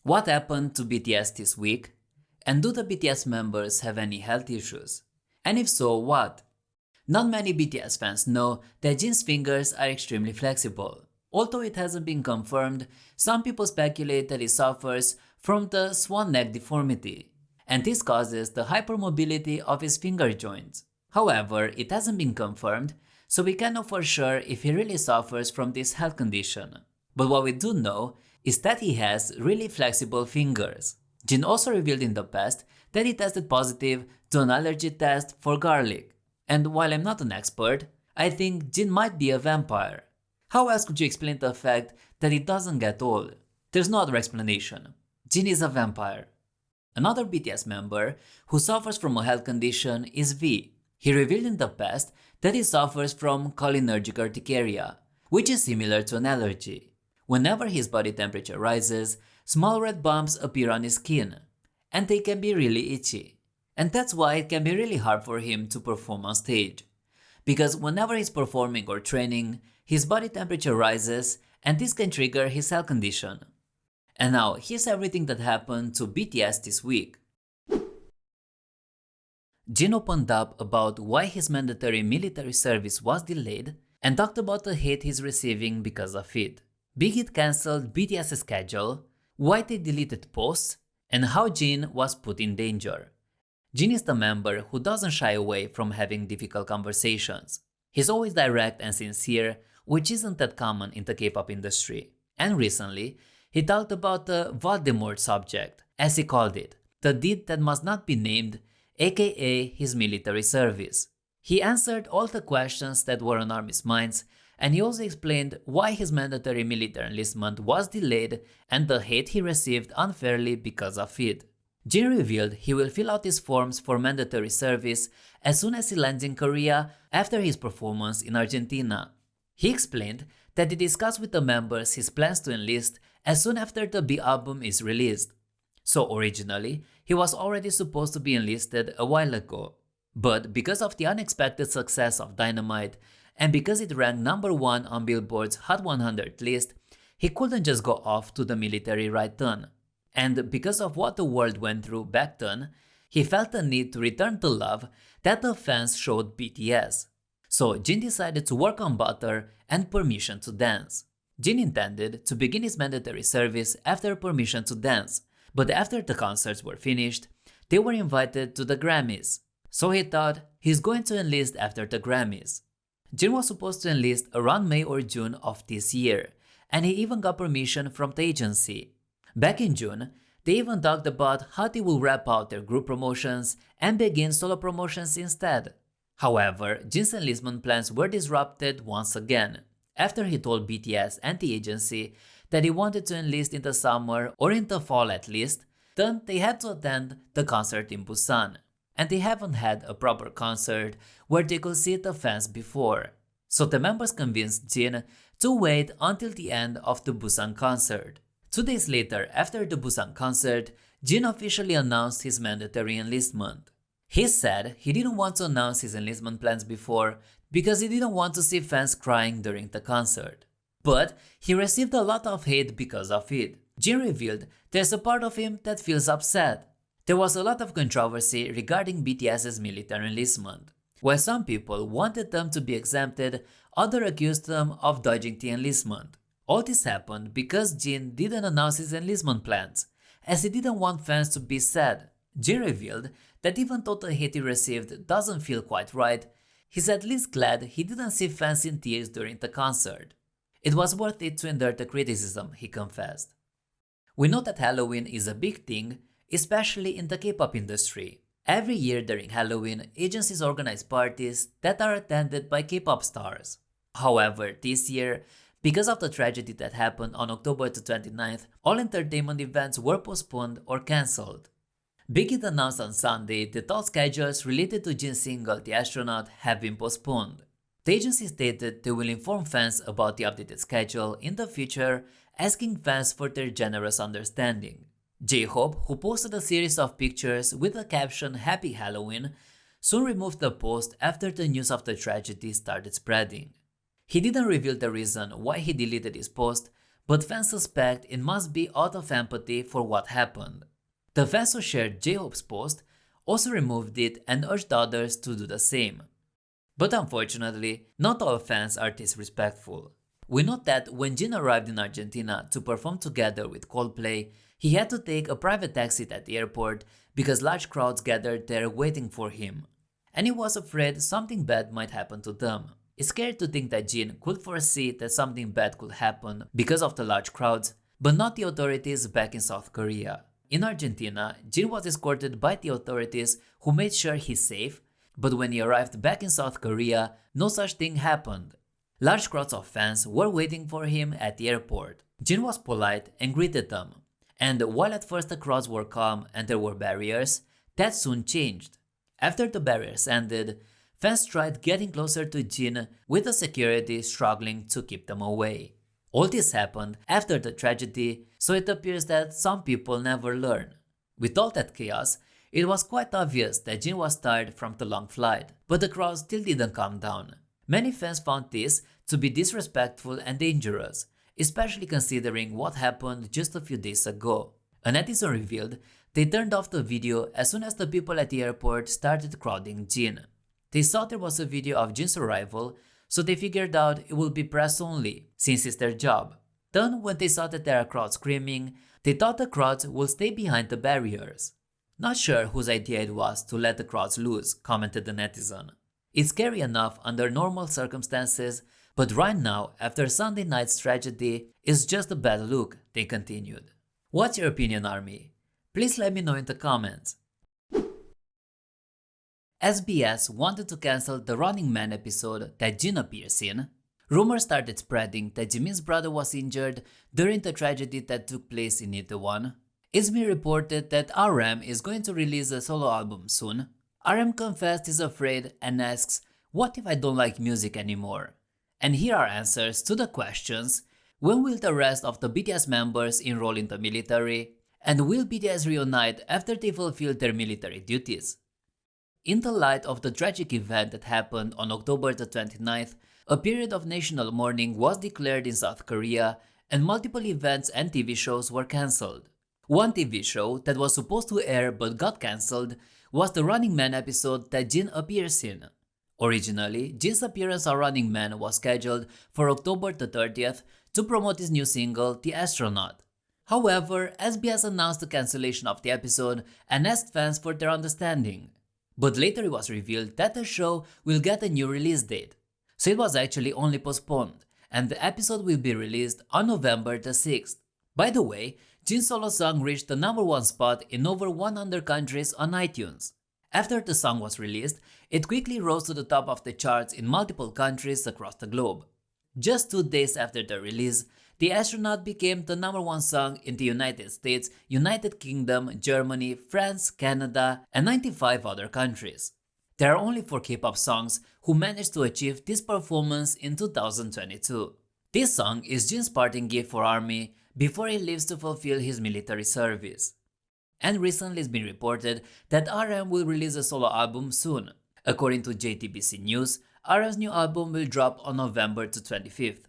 What happened to BTS this week? And do the BTS members have any health issues? And if so, what? Not many BTS fans know that Jin's fingers are extremely flexible. Although it hasn't been confirmed, some people speculate that he suffers from the Swan Neck Deformity, and this causes the hypermobility of his finger joints. However, it hasn't been confirmed, so we can't know for sure if he really suffers from this health condition. But what we do know is that he has really flexible fingers. Jin also revealed in the past that he tested positive to an allergy test for garlic. And while I'm not an expert, I think Jin might be a vampire. How else could you explain the fact that he doesn't get old? There's no other explanation. Jin is a vampire. Another BTS member who suffers from a health condition is V. He revealed in the past that he suffers from cholinergic urticaria, which is similar to an allergy. Whenever his body temperature rises, small red bumps appear on his skin, and they can be really itchy. And that's why it can be really hard for him to perform on stage. Because whenever he's performing or training, his body temperature rises, and this can trigger his health condition. And now, here's everything that happened to BTS this week. Jin opened up about why his mandatory military service was delayed and talked about the hate he's receiving because of it. Big Hit cancelled BTS's schedule, why they deleted posts, and how Jin was put in danger. Jin is the member who doesn't shy away from having difficult conversations. He's always direct and sincere, which isn't that common in the K-pop industry. And recently, he talked about the Voldemort subject, as he called it, the deed that must not be named, aka his military service. He answered all the questions that were on army's minds, and he also explained why his mandatory military enlistment was delayed and the hate he received unfairly because of it. Jin revealed he will fill out his forms for mandatory service as soon as he lands in Korea after his performance in Argentina. He explained that he discussed with the members his plans to enlist as soon after the B album is released. So originally, he was already supposed to be enlisted a while ago. But because of the unexpected success of Dynamite, and because it ranked number 1 on Billboard's Hot 100 list, he couldn't just go off to the military right then. And because of what the world went through back then, he felt the need to return the love that the fans showed BTS. So Jin decided to work on Butter and Permission to Dance. Jin intended to begin his mandatory service after Permission to Dance, but after the concerts were finished, they were invited to the Grammys. So he thought he's going to enlist after the Grammys. Jin was supposed to enlist around May or June of this year, and he even got permission from the agency. Back in June, they even talked about how they will wrap out their group promotions and begin solo promotions instead. However, Jin's enlistment plans were disrupted once again, after he told BTS and the agency that he wanted to enlist in the summer or in the fall at least. Then they had to attend the concert in Busan, and they haven't had a proper concert where they could see the fans before. So the members convinced Jin to wait until the end of the Busan concert. 2 days later, after the Busan concert, Jin officially announced his mandatory enlistment. He said he didn't want to announce his enlistment plans before because he didn't want to see fans crying during the concert. But he received a lot of hate because of it. Jin revealed there's a part of him that feels upset. There was a lot of controversy regarding BTS's military enlistment. While some people wanted them to be exempted, others accused them of dodging the enlistment. All this happened because Jin didn't announce his enlistment plans, as he didn't want fans to be sad. Jin revealed that even though the hate he received doesn't feel quite right, he's at least glad he didn't see fans in tears during the concert. It was worth it to endure the criticism, he confessed. We know that Halloween is a big thing, especially in the K-pop industry. Every year during Halloween, agencies organize parties that are attended by K-pop stars. However, this year, because of the tragedy that happened on October 29th, all entertainment events were postponed or cancelled. Big Hit announced on Sunday that all schedules related to Jin's single The Astronaut have been postponed. The agency stated they will inform fans about the updated schedule in the future, asking fans for their generous understanding. J-Hope, who posted a series of pictures with the caption Happy Halloween, soon removed the post after the news of the tragedy started spreading. He didn't reveal the reason why he deleted his post, but fans suspect it must be out of empathy for what happened. The fans who shared J-Hope's post also removed it and urged others to do the same. But unfortunately, not all fans are disrespectful. We note that when Jin arrived in Argentina to perform together with Coldplay, he had to take a private taxi at the airport because large crowds gathered there waiting for him. And he was afraid something bad might happen to them. It's scary to think that Jin could foresee that something bad could happen because of the large crowds, but not the authorities back in South Korea. In Argentina, Jin was escorted by the authorities who made sure he's safe, but when he arrived back in South Korea, no such thing happened. Large crowds of fans were waiting for him at the airport. Jin was polite and greeted them. And while at first the crowds were calm and there were barriers, that soon changed. After the barriers ended, fans tried getting closer to Jin with the security struggling to keep them away. All this happened after the tragedy, so it appears that some people never learn. With all that chaos, it was quite obvious that Jin was tired from the long flight, but the crowd still didn't calm down. Many fans found this to be disrespectful and dangerous, especially considering what happened just a few days ago. A netizen revealed they turned off the video as soon as the people at the airport started crowding Jin. They saw there was a video of Jin's arrival, so they figured out it would be press only, since it's their job. Then, when they saw that there are crowds screaming, they thought the crowds would stay behind the barriers. Not sure whose idea it was to let the crowds loose, commented the netizen. It's scary enough under normal circumstances, but right now, after Sunday night's tragedy, it's just a bad look, they continued. What's your opinion, ARMY? Please let me know in the comments. SBS wanted to cancel the Running Man episode that Jin appears in. Rumors started spreading that Jimin's brother was injured during the tragedy that took place in Itaewon. It's been reported that RM is going to release a solo album soon. RM confessed he's afraid and asks, "What if I don't like music anymore?" And here are answers to the questions: when will the rest of the BTS members enroll in the military? And will BTS reunite after they fulfill their military duties? In the light of the tragic event that happened on October the 29th, a period of national mourning was declared in South Korea and multiple events and TV shows were cancelled. One TV show that was supposed to air but got cancelled was the Running Man episode that Jin appears in. Originally, Jin's appearance on Running Man was scheduled for October the 30th to promote his new single, The Astronaut. However, SBS announced the cancellation of the episode and asked fans for their understanding. But later it was revealed that the show will get a new release date. So it was actually only postponed, and the episode will be released on November the 6th. By the way, Jin's solo song reached the #1 spot in over 100 countries on iTunes. After the song was released, it quickly rose to the top of the charts in multiple countries across the globe. Just 2 days after the release, The Astronaut became the #1 song in the United States, United Kingdom, Germany, France, Canada, and 95 other countries. There are only 4 K-pop songs who managed to achieve this performance in 2022. This song is Jin's parting gift for ARMY before he leaves to fulfill his military service. And recently it's been reported that RM will release a solo album soon. According to JTBC News, RM's new album will drop on November the 25th.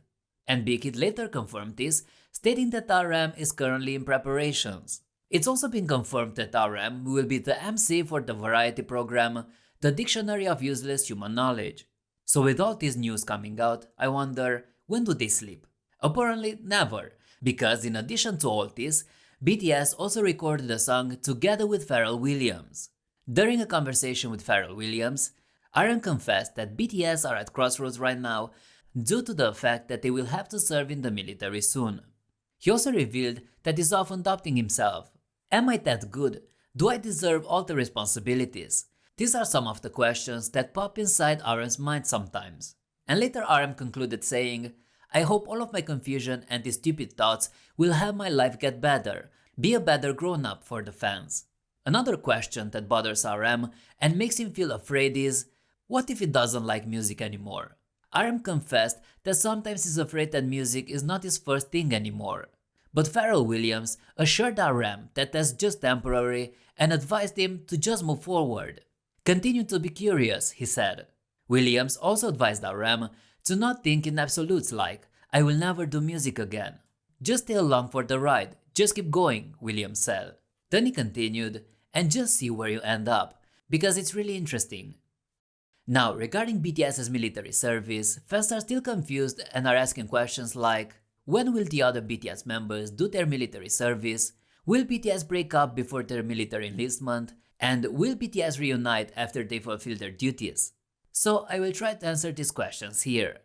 And Big Hit later confirmed this, stating that RM is currently in preparations. It's also been confirmed that RM will be the MC for the variety program, The Dictionary of Useless Human Knowledge. So with all this news coming out, I wonder, when do they sleep? Apparently never, because in addition to all this, BTS also recorded a song together with Pharrell Williams. During a conversation with Pharrell Williams, RM confessed that BTS are at crossroads right now due to the fact that they will have to serve in the military soon. He also revealed that he's often doubting himself. Am I that good? Do I deserve all the responsibilities? These are some of the questions that pop inside RM's mind sometimes. And later RM concluded saying, "I hope all of my confusion and these stupid thoughts will help my life get better, be a better grown-up for the fans." Another question that bothers RM and makes him feel afraid is, what if he doesn't like music anymore? RM confessed that sometimes he's afraid that music is not his first thing anymore. But Pharrell Williams assured RM that that's just temporary and advised him to just move forward. "Continue to be curious," he said. Williams also advised RM to not think in absolutes like, "I will never do music again." "Just stay along for the ride, just keep going," Williams said. Then he continued, "And just see where you end up, because it's really interesting." Now, regarding BTS's military service, fans are still confused and are asking questions like, when will the other BTS members do their military service? Will BTS break up before their military enlistment? And will BTS reunite after they fulfill their duties? So I will try to answer these questions here.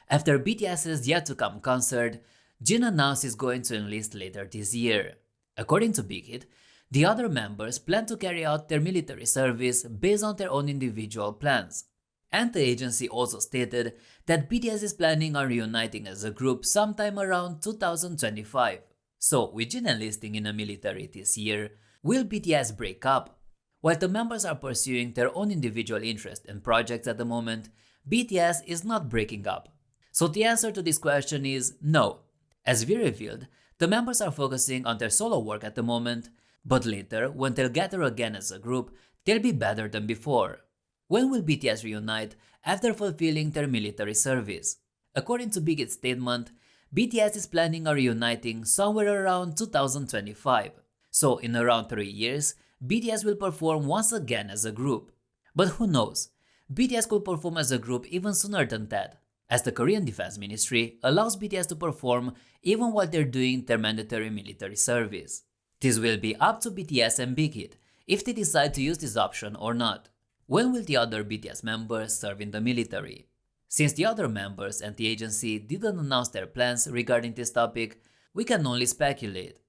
After BTS's Yet to Come concert, Jin announced he's going to enlist later this year. According to Big Hit, the other members plan to carry out their military service based on their own individual plans. And the agency also stated that BTS is planning on reuniting as a group sometime around 2025. So, with Jin enlisting in the military this year, will BTS break up? While the members are pursuing their own individual interests and projects at the moment, BTS is not breaking up. So the answer to this question is no. As we revealed, the members are focusing on their solo work at the moment, but later, when they'll gather again as a group, they'll be better than before. When will BTS reunite after fulfilling their military service? According to Big Hit's statement, BTS is planning on reuniting somewhere around 2025. So in around 3 years, BTS will perform once again as a group. But who knows? BTS could perform as a group even sooner than that, as the Korean Defense Ministry allows BTS to perform even while they're doing their mandatory military service. This will be up to BTS and Big Hit if they decide to use this option or not. When will the other BTS members serve in the military? Since the other members and the agency didn't announce their plans regarding this topic, we can only speculate.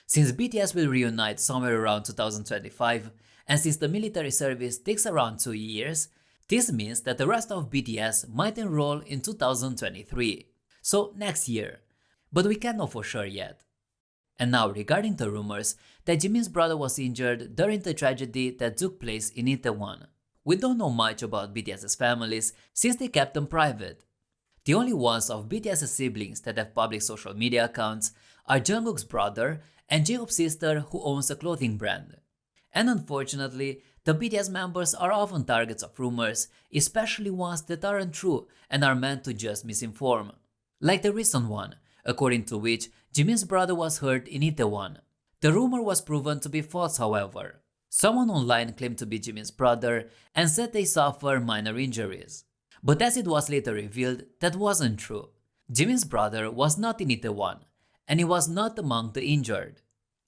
Since BTS will reunite somewhere around 2025, and since the military service takes around 2 years, this means that the rest of BTS might enroll in 2023, so next year, but we can't know for sure yet. And now regarding the rumors that Jimin's brother was injured during the tragedy that took place in Itaewon. We don't know much about BTS's families since they kept them private. The only ones of BTS's siblings that have public social media accounts are Jungkook's brother and J-Hope's sister who owns a clothing brand. And unfortunately, the BTS members are often targets of rumors, especially ones that aren't true and are meant to just misinform. Like the recent one, according to which Jimin's brother was hurt in Itaewon. The rumor was proven to be false, however. Someone online claimed to be Jimin's brother and said they suffered minor injuries. But as it was later revealed, that wasn't true. Jimin's brother was not in Itaewon, and he was not among the injured.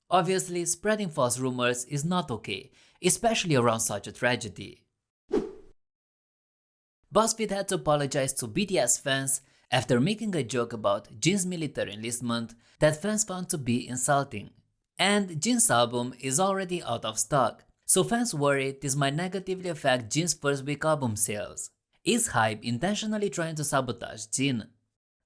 Obviously, spreading false rumors is not okay, especially around such a tragedy. BuzzFeed had to apologize to BTS fans after making a joke about Jin's military enlistment that fans found to be insulting. And Jin's album is already out of stock, so fans worry this might negatively affect Jin's first week album sales. Is HYBE intentionally trying to sabotage Jin?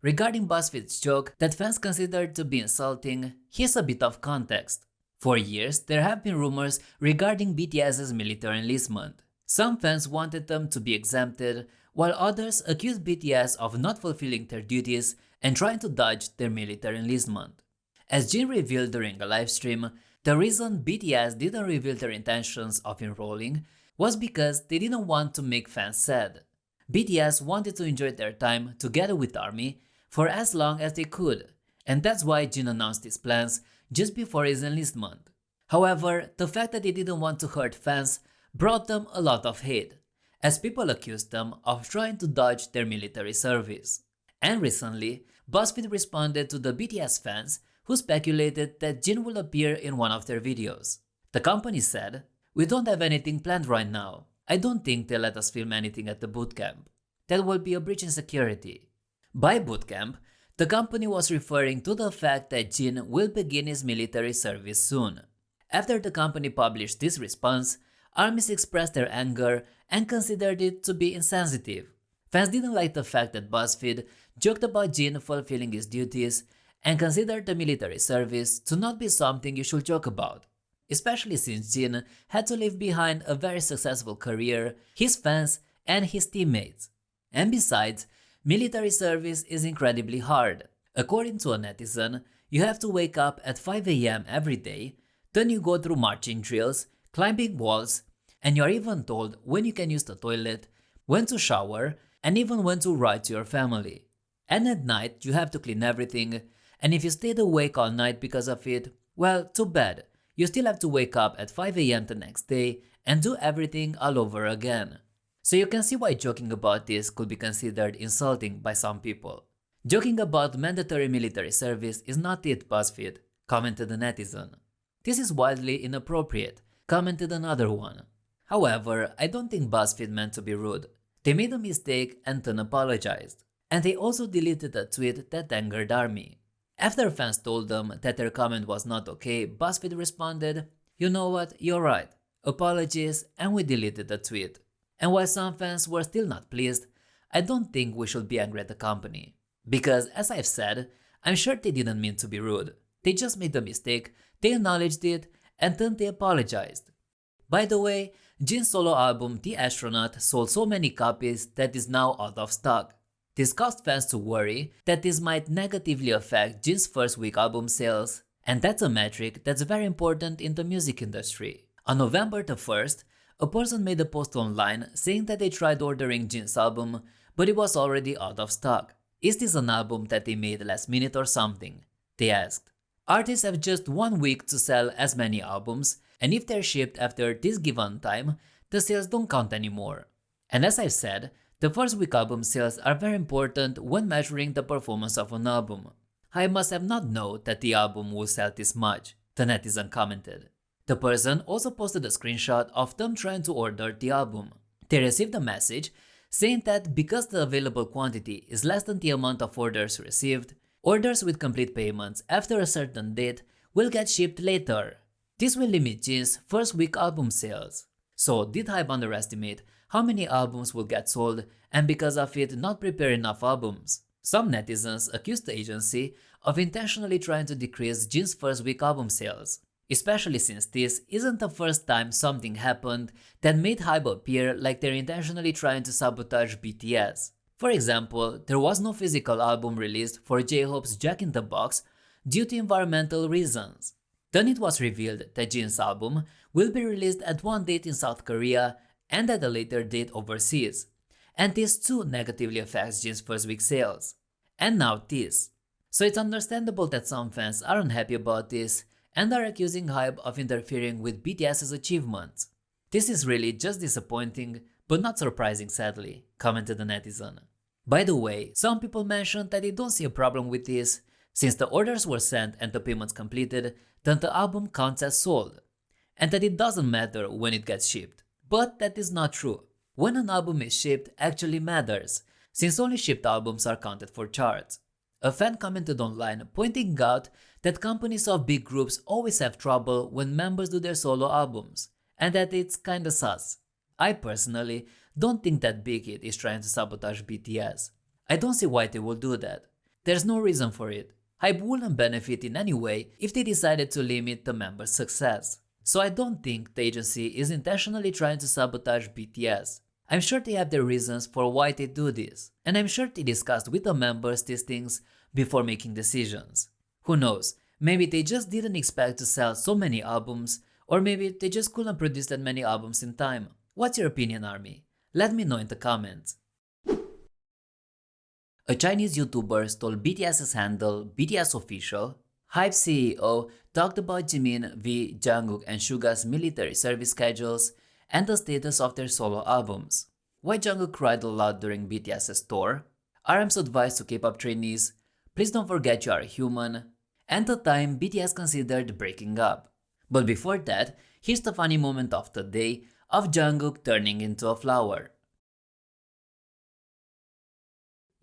Regarding BuzzFeed's joke that fans considered to be insulting, here's a bit of context. For years, there have been rumors regarding BTS's military enlistment. Some fans wanted them to be exempted, while others accused BTS of not fulfilling their duties and trying to dodge their military enlistment. As Jin revealed during a livestream, the reason BTS didn't reveal their intentions of enrolling was because they didn't want to make fans sad. BTS wanted to enjoy their time together with ARMY for as long as they could, and that's why Jin announced his plans just before his enlistment. However, the fact that they didn't want to hurt fans brought them a lot of hate, as people accused them of trying to dodge their military service. And recently, BuzzFeed responded to the BTS fans who speculated that Jin will appear in one of their videos. The company said, "We don't have anything planned right now. I don't think they'll let us film anything at the bootcamp. That will be a breach in security." By bootcamp, the company was referring to the fact that Jin will begin his military service soon. After the company published this response, ARMYs expressed their anger and considered it to be insensitive. Fans didn't like the fact that BuzzFeed joked about Jin fulfilling his duties and considered the military service to not be something you should joke about, especially since Jin had to leave behind a very successful career, his fans, and his teammates. And besides, military service is incredibly hard. According to a netizen, you have to wake up at 5 AM every day, then you go through marching drills, climbing walls, and you are even told when you can use the toilet, when to shower, and even when to write to your family. And at night, you have to clean everything, And if you stayed awake all night because of it, well, too bad. You still have to wake up at 5 a.m. the next day and do everything all over again. So you can see why joking about this could be considered insulting by some people. Joking about mandatory military service is not it, BuzzFeed, commented a netizen. This is wildly inappropriate, commented another one. However, I don't think BuzzFeed meant to be rude. They made a mistake and then apologized. And they also deleted a tweet that angered ARMY. After fans told them that their comment was not okay, BuzzFeed responded, "You know what, you're right. Apologies," and we deleted the tweet. And while some fans were still not pleased, I don't think we should be angry at the company. Because, as I've said, I'm sure they didn't mean to be rude. They just made a mistake, they acknowledged it, and then they apologized. By the way, Jin's solo album The Astronaut sold so many copies that is now out of stock. This caused fans to worry that this might negatively affect Jin's first week album sales, and that's a metric that's very important in the music industry. On November the 1st, a person made a post online saying that they tried ordering Jin's album, but it was already out of stock. Is this an album that they made last minute or something? They asked. Artists have just 1 week to sell as many albums, and if they're shipped after this given time, the sales don't count anymore. And as I've said, the first week album sales are very important when measuring the performance of an album. I must have not known that the album will sell this much, the netizen commented. The person also posted a screenshot of them trying to order the album. They received a message saying that because the available quantity is less than the amount of orders received, orders with complete payments after a certain date will get shipped later. This will limit Jin's first week album sales. So did Hype underestimate how many albums will get sold and because of it not prepare enough albums? Some netizens accused the agency of intentionally trying to decrease Jin's first week album sales, especially since this isn't the first time something happened that made Hype appear like they're intentionally trying to sabotage BTS. For example, there was no physical album released for J-Hope's Jack in the Box due to environmental reasons. Then it was revealed that Jin's album will be released at one date in South Korea and at a later date overseas, and this too negatively affects Jin's first week sales. And now this. So it's understandable that some fans are unhappy about this and are accusing Hype of interfering with BTS's achievements. This is really just disappointing, but not surprising sadly, commented a netizen. By the way, some people mentioned that they don't see a problem with this, since the orders were sent and the payments completed, then the album counts as sold, and that it doesn't matter when it gets shipped. But that is not true. When an album is shipped actually matters, since only shipped albums are counted for charts. A fan commented online pointing out that companies of big groups always have trouble when members do their solo albums, and that it's kinda sus. I personally don't think that Big Hit is trying to sabotage BTS. I don't see why they would do that. There's no reason for it. Hype wouldn't benefit in any way if they decided to limit the members' success. So I don't think the agency is intentionally trying to sabotage BTS. I'm sure they have their reasons for why they do this, and I'm sure they discussed with the members these things before making decisions. Who knows, maybe they just didn't expect to sell so many albums, or maybe they just couldn't produce that many albums in time. What's your opinion, ARMY? Let me know in the comments. A Chinese YouTuber stole BTS's handle, BTS Official. Hype CEO talked about Jimin, V, Jungkook and Suga's military service schedules and the status of their solo albums. Why Jungkook cried a lot during BTS's tour? RM's advice to K-pop trainees, please don't forget you are human, and the time BTS considered breaking up. But before that, here's the funny moment of the day of Jungkook turning into a flower.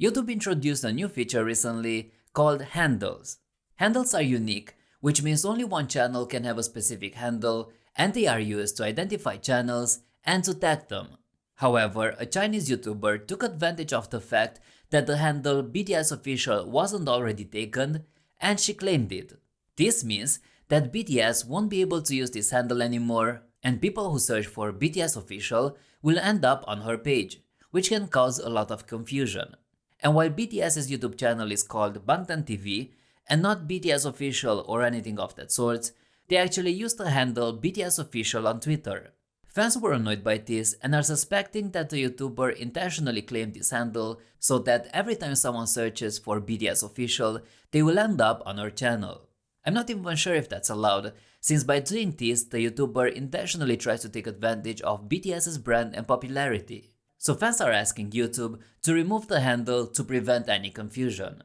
YouTube introduced a new feature recently called handles. Handles are unique, which means only one channel can have a specific handle, and they are used to identify channels and to tag them. However, a Chinese YouTuber took advantage of the fact that the handle BTS Official wasn't already taken, and she claimed it. This means that BTS won't be able to use this handle anymore, and people who search for BTS Official will end up on her page, which can cause a lot of confusion. And while BTS's YouTube channel is called Bangtan TV and not BTS Official or anything of that sort, they actually used the handle BTS Official on Twitter. Fans were annoyed by this and are suspecting that the YouTuber intentionally claimed this handle so that every time someone searches for BTS official, they will end up on our channel. I'm not even sure if that's allowed, since by doing this, the YouTuber intentionally tries to take advantage of BTS's brand and popularity. So fans are asking YouTube to remove the handle to prevent any confusion.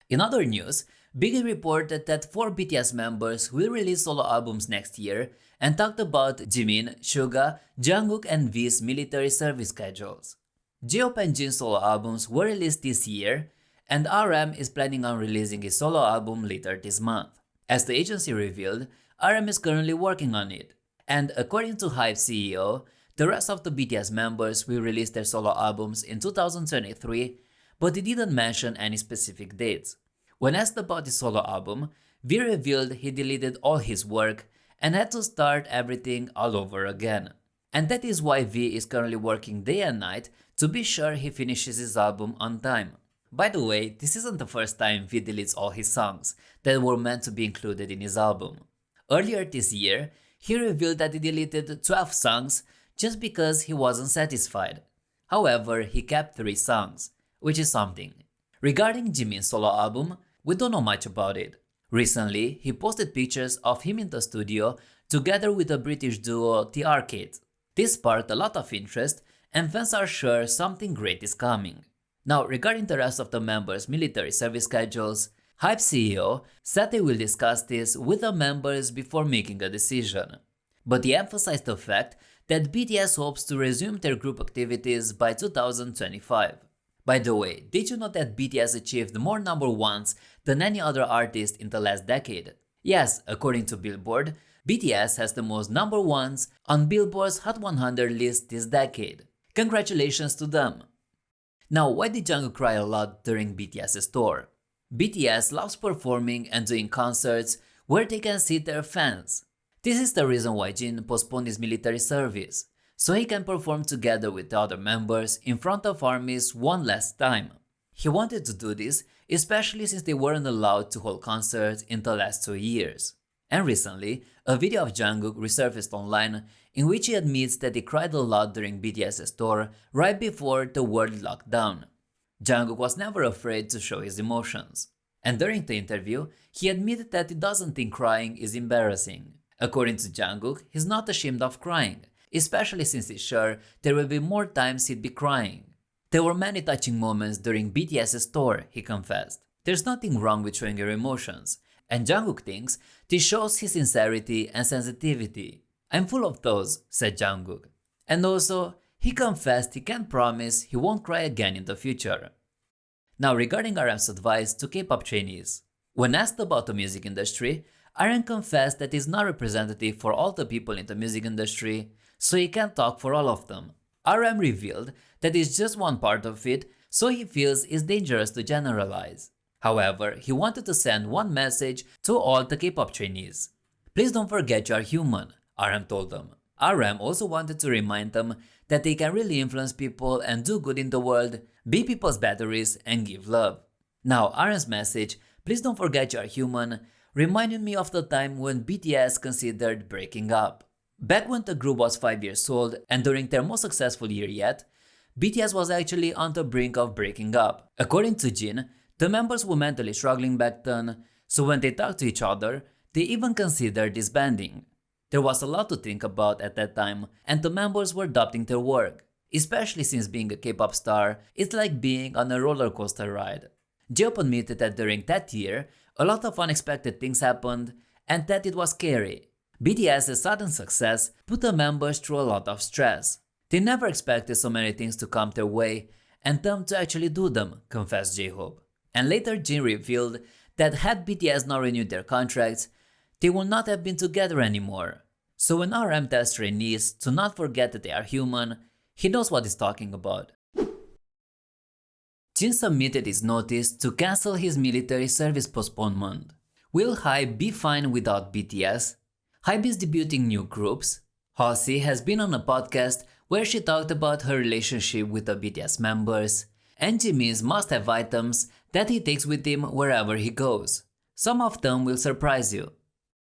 In other news, Biggie reported that 4 BTS members will release solo albums next year and talked about Jimin, Suga, Jungkook and V's military service schedules. J-Hope and Jin's solo albums were released this year, and RM is planning on releasing his solo album later this month. As the agency revealed, RM is currently working on it, and according to Hype CEO, the rest of the BTS members will release their solo albums in 2023, but he didn't mention any specific dates. When asked about his solo album, V revealed he deleted all his work and had to start everything all over again. And that is why V is currently working day and night to be sure he finishes his album on time. By the way, this isn't the first time V deletes all his songs that were meant to be included in his album. Earlier this year, he revealed that he deleted 12 songs just because he wasn't satisfied. However, he kept 3 songs, which is something. Regarding Jimin's solo album, we don't know much about it. Recently, he posted pictures of him in the studio together with the British duo The Arcade. This sparked a lot of interest and fans are sure something great is coming. Now, regarding the rest of the members' military service schedules, Hype CEO said they will discuss this with the members before making a decision. But he emphasized the fact that BTS hopes to resume their group activities by 2025. By the way, did you know that BTS achieved more number ones than any other artist in the last decade? Yes, according to Billboard, BTS has the most number ones on Billboard's Hot 100 list this decade. Congratulations to them! Now, why did Jungkook cry a lot during BTS's tour? BTS loves performing and doing concerts where they can see their fans. This is the reason why Jin postponed his military service, so he can perform together with the other members in front of armies one last time. He wanted to do this, especially since they weren't allowed to hold concerts in the last 2 years. And recently, a video of Jungkook resurfaced online in which he admits that he cried a lot during BTS's tour right before the world locked down. Jungkook was never afraid to show his emotions. And during the interview, he admitted that he doesn't think crying is embarrassing. According to Jungkook, he's not ashamed of crying, especially since he's sure there will be more times he'd be crying. There were many touching moments during BTS's tour, he confessed. There's nothing wrong with showing your emotions, and Jungkook thinks this shows his sincerity and sensitivity. I'm full of those, said Jungkook. And also, he confessed he can't promise he won't cry again in the future. Now regarding RM's advice to K-pop trainees. When asked about the music industry, RM confessed that he's not representative for all the people in the music industry, so he can't talk for all of them. RM revealed that it's just one part of it, so he feels it's dangerous to generalize. However, he wanted to send one message to all the K-pop trainees. Please don't forget you are human, RM told them. RM also wanted to remind them that they can really influence people and do good in the world, be people's batteries and give love. Now, RM's message, please don't forget you are human, reminded me of the time when BTS considered breaking up. Back when the group was 5 years old and during their most successful year yet, BTS was actually on the brink of breaking up. According to Jin, the members were mentally struggling back then, so when they talked to each other, they even considered disbanding. There was a lot to think about at that time, and the members were doubting their work, especially since being a K-pop star is like being on a roller coaster ride. J-Hope admitted that during that year, a lot of unexpected things happened and that it was scary. BTS's sudden success put the members through a lot of stress. They never expected so many things to come their way and them to actually do them, confessed J-Hope. And later Jin revealed that had BTS not renewed their contracts, they would not have been together anymore. So when RM tells trainees to not forget that they are human, he knows what he's talking about. Jin submitted his notice to cancel his military service postponement. Will Hype be fine without BTS? Hype is debuting new groups. Halsey has been on a podcast where she talked about her relationship with the BTS members, and Jimin's must-have items that he takes with him wherever he goes. Some of them will surprise you.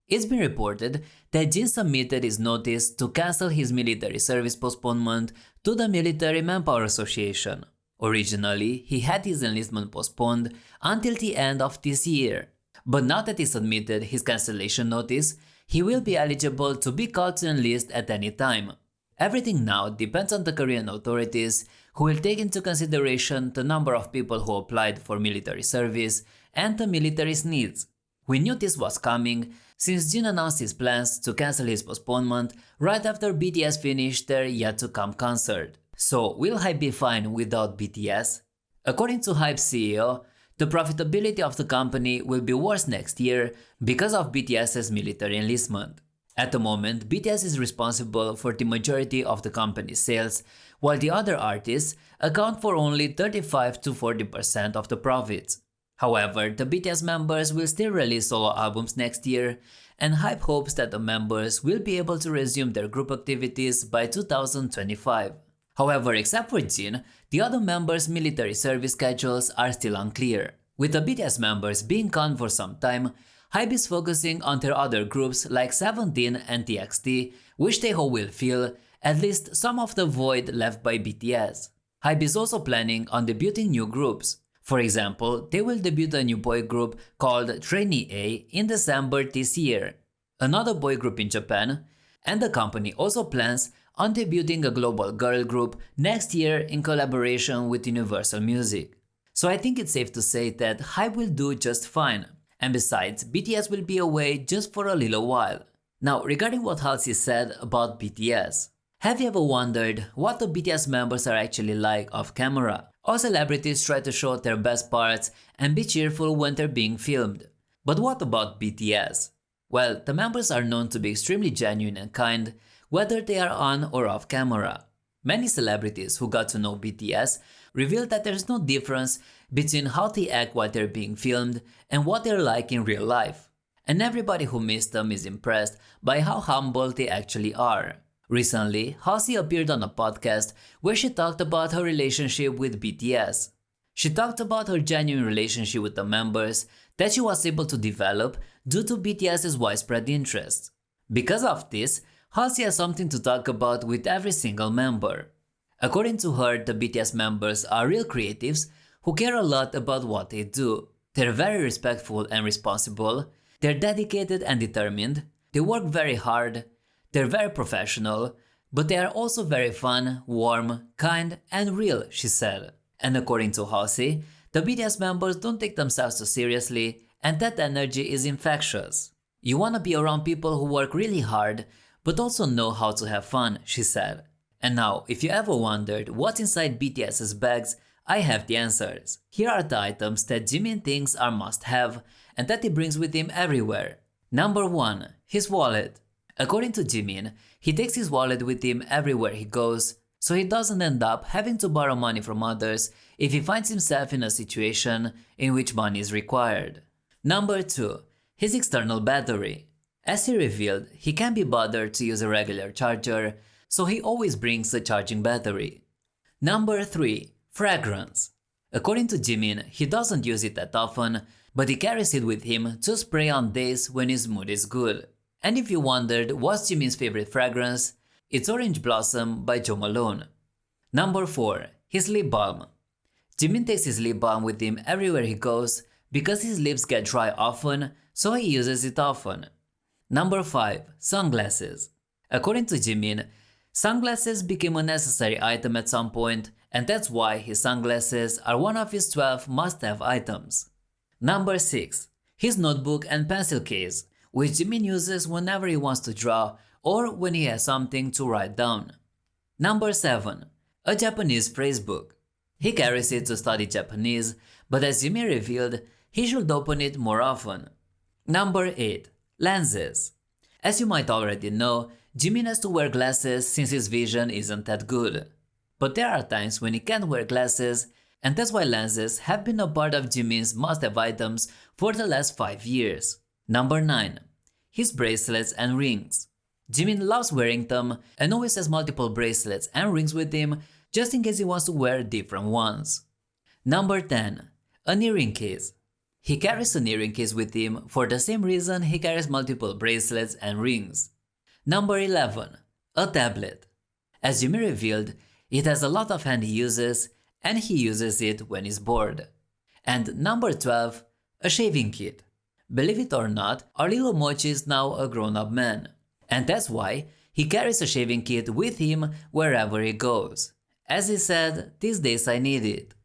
It's been reported that Jin submitted his notice to cancel his military service postponement to the Military Manpower Association. Originally, he had his enlistment postponed until the end of this year. But now that he submitted his cancellation notice, he will be eligible to be called to enlist at any time. Everything now depends on the Korean authorities, who will take into consideration the number of people who applied for military service and the military's needs. We knew this was coming since Jin announced his plans to cancel his postponement right after BTS finished their yet-to-come concert. So will HYBE be fine without BTS? According to HYBE CEO, the profitability of the company will be worse next year because of BTS's military enlistment. At the moment, BTS is responsible for the majority of the company's sales, while the other artists account for only 35 to 40% of the profits. However, the BTS members will still release solo albums next year, and HYBE hopes that the members will be able to resume their group activities by 2025. However, except for Jin, the other members' military service schedules are still unclear. With the BTS members being gone for some time, HYBE is focusing on their other groups like 17 and TXT, which they hope will fill at least some of the void left by BTS. HYBE is also planning on debuting new groups. For example, they will debut a new boy group called Trainee A in December this year, another boy group in Japan, and the company also plans on debuting a global girl group next year in collaboration with Universal Music. So I think it's safe to say that HYBE will do just fine, and besides, BTS will be away just for a little while. Now, regarding what Halsey said about BTS, have you ever wondered what the BTS members are actually like off camera? All celebrities try to show their best parts and be cheerful when they're being filmed. But what about BTS? Well, the members are known to be extremely genuine and kind, whether they are on or off camera. Many celebrities who got to know BTS revealed that there's no difference between how they act while they're being filmed and what they're like in real life. And everybody who meets them is impressed by how humble they actually are. Recently, Halsey appeared on a podcast where she talked about her relationship with BTS. She talked about her genuine relationship with the members that she was able to develop due to BTS's widespread interest. Because of this, Halsey has something to talk about with every single member. According to her, the BTS members are real creatives who care a lot about what they do. They're very respectful and responsible, they're dedicated and determined, they work very hard, they're very professional, but they are also very fun, warm, kind, and real, she said. And according to Halsey, the BTS members don't take themselves too seriously, and that energy is infectious. You wanna be around people who work really hard, but also know how to have fun, she said. And now, if you ever wondered what's inside BTS's bags, I have the answers. Here are the items that Jimin thinks are must-have and that he brings with him everywhere. Number 1. His wallet. According to Jimin, he takes his wallet with him everywhere he goes, so he doesn't end up having to borrow money from others if he finds himself in a situation in which money is required. Number 2. His external battery. As he revealed, he can't be bothered to use a regular charger, so he always brings a charging battery. Number 3. Fragrance. According to Jimin, he doesn't use it that often, but he carries it with him to spray on days when his mood is good. And if you wondered what's Jimin's favorite fragrance, it's Orange Blossom by Jo Malone. Number 4. His lip balm. Jimin takes his lip balm with him everywhere he goes because his lips get dry often, so he uses it often. Number 5. Sunglasses. According to Jimin, sunglasses became a necessary item at some point, and that's why his sunglasses are one of his 12 must-have items. Number 6. His notebook and pencil case, which Jimin uses whenever he wants to draw or when he has something to write down. Number 7. A Japanese phrasebook. He carries it to study Japanese, but as Jimin revealed, he should open it more often. Number 8. Lenses. As you might already know, Jimin has to wear glasses since his vision isn't that good. But there are times when he can't wear glasses, and that's why lenses have been a part of Jimin's must-have items for the last 5 years. Number 9. His bracelets and rings. Jimin loves wearing them and always has multiple bracelets and rings with him just in case he wants to wear different ones. Number 10. An earring case. He carries an earring case with him for the same reason he carries multiple bracelets and rings. Number 11. A tablet. As Jimin revealed, it has a lot of handy uses and he uses it when he's bored. And number 12. A shaving kit. Believe it or not, our little Mochi is now a grown-up man. And that's why he carries a shaving kit with him wherever he goes. As he said, "These days I need it."